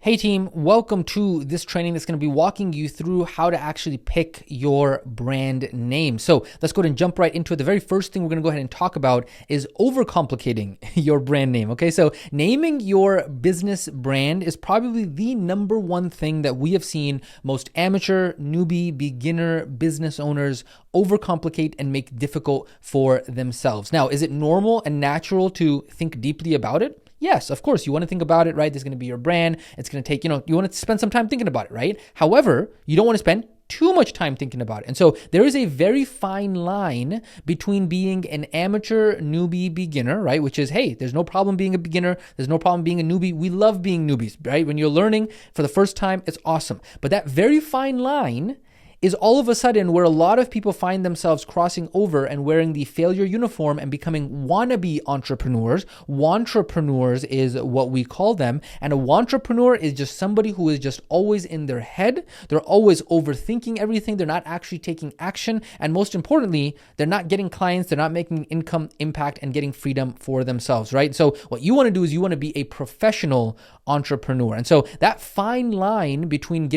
Hey team, welcome to this training that's going to be walking you through how to actually pick your brand name. So let's go ahead and jump right into it. The very first thing we're going to go ahead and talk about is overcomplicating your brand name. Okay, so naming your business brand is probably the number one thing that we have seen most amateur, newbie, beginner business owners overcomplicate and make difficult for themselves. Now, is it normal and natural to think deeply about it? Yes, of course, you want to think about it, right? This is going to be your brand. It's going to take, you want to spend some time thinking about it, right? However, you don't want to spend too much time thinking about it. And so there is a very fine line between being an amateur, newbie, beginner, right? Which is, hey, there's no problem being a beginner. There's no problem being a newbie. We love being newbies, right? When you're learning for the first time, it's awesome. But that very fine line is all of a sudden where a lot of people find themselves crossing over and wearing the failure uniform and becoming wannabe entrepreneurs. Wantrepreneurs is what we call them. And a wantrepreneur is just somebody who is just always in their head. They're always overthinking everything. They're not actually taking action. And most importantly, they're not getting clients. They're not making income, impact, and getting freedom for themselves, right? So what you want to do is you want to be a professional entrepreneur. And so that fine line between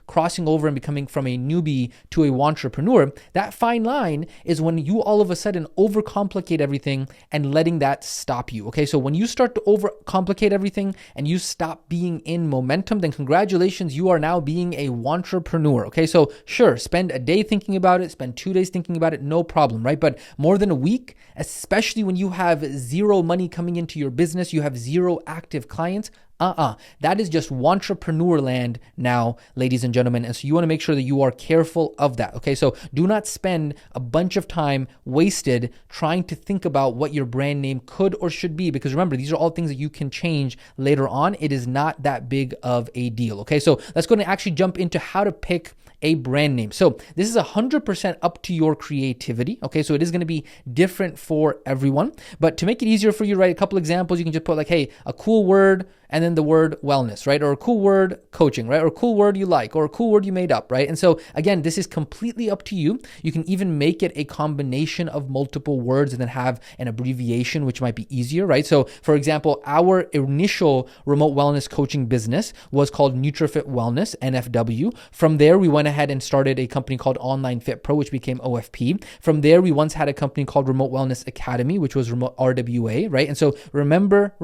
crossing over and becoming from a newbie to a wantrepreneur, that fine line is when you all of a sudden overcomplicate everything and letting that stop you. Okay, so when you start to overcomplicate everything and you stop being in momentum, then congratulations, you are now being a wantrepreneur. Okay, so sure, spend a day thinking about it, spend 2 days thinking about it, no problem, right? But more than a week, especially when you have zero money coming into your business, you have zero active clients, that is just wantrepreneur land now, ladies and gentlemen. And so you want to make sure that you are careful of that. Okay, so do not spend a bunch of time wasted trying to think about what your brand name could or should be, because remember, these are all things that you can change later on. It is not that big of a deal. Okay, so let's go ahead and actually jump into how to pick a brand name. So this is 100% up to your creativity. Okay, so it is going to be different for everyone. But to make it easier for you, right, a couple examples, you can just put like, hey, a cool word and then the word wellness, right? Or a cool word coaching, right? Or a cool word you like, or a cool word you made up, right? And so again, this is completely up to you. You can even make it a combination of multiple words and then have an abbreviation, which might be easier, right? So for example, our initial remote wellness coaching business was called NutriFit Wellness, NFW. From there, we went ahead and started a company called Online Fit Pro, which became OFP. From there, we once had a company called Remote Wellness Academy, which was Remote RWA, right? And so remember,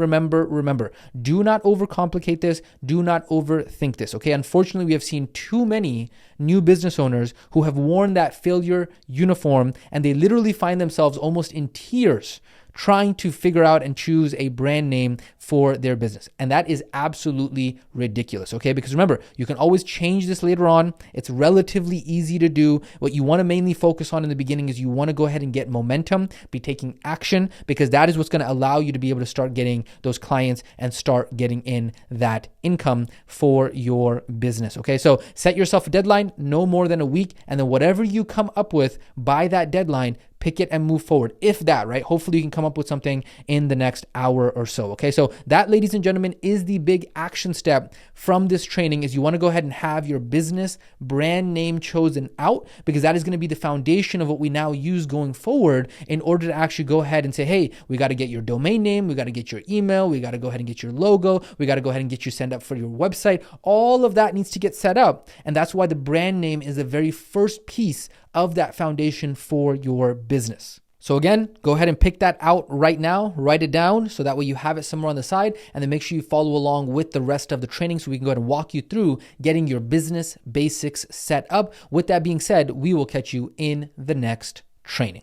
do not overcomplicate this. Do not overthink this. Okay. Unfortunately, we have seen too many new business owners who have worn that failure uniform and they literally find themselves almost in tears trying to figure out and choose a brand name for their business. And that is absolutely ridiculous, okay? Because remember, you can always change this later on. It's relatively easy to do. What you want to mainly focus on in the beginning is you want to go ahead and get momentum, be taking action, because that is what's going to allow you to be able to start getting those clients and start getting in that income for your business, okay? So set yourself a deadline, no more than a week, and then whatever you come up with by that deadline, pick it and move forward. If that, right? Hopefully you can come up with something in the next hour or so. Okay. So that, ladies and gentlemen, is the big action step from this training is you want to go ahead and have your business brand name chosen out, because that is going to be the foundation of what we now use going forward in order to actually go ahead and say, hey, we got to get your domain name. We got to get your email. We got to go ahead and get your logo. We got to go ahead and get you set up for your website. All of that needs to get set up. And that's why the brand name is the very first piece of that foundation for your business. So again, go ahead and pick that out right now, write it down so that way you have it somewhere on the side, and then make sure you follow along with the rest of the training so we can go ahead and walk you through getting your business basics set up. With that being said, we will catch you in the next training.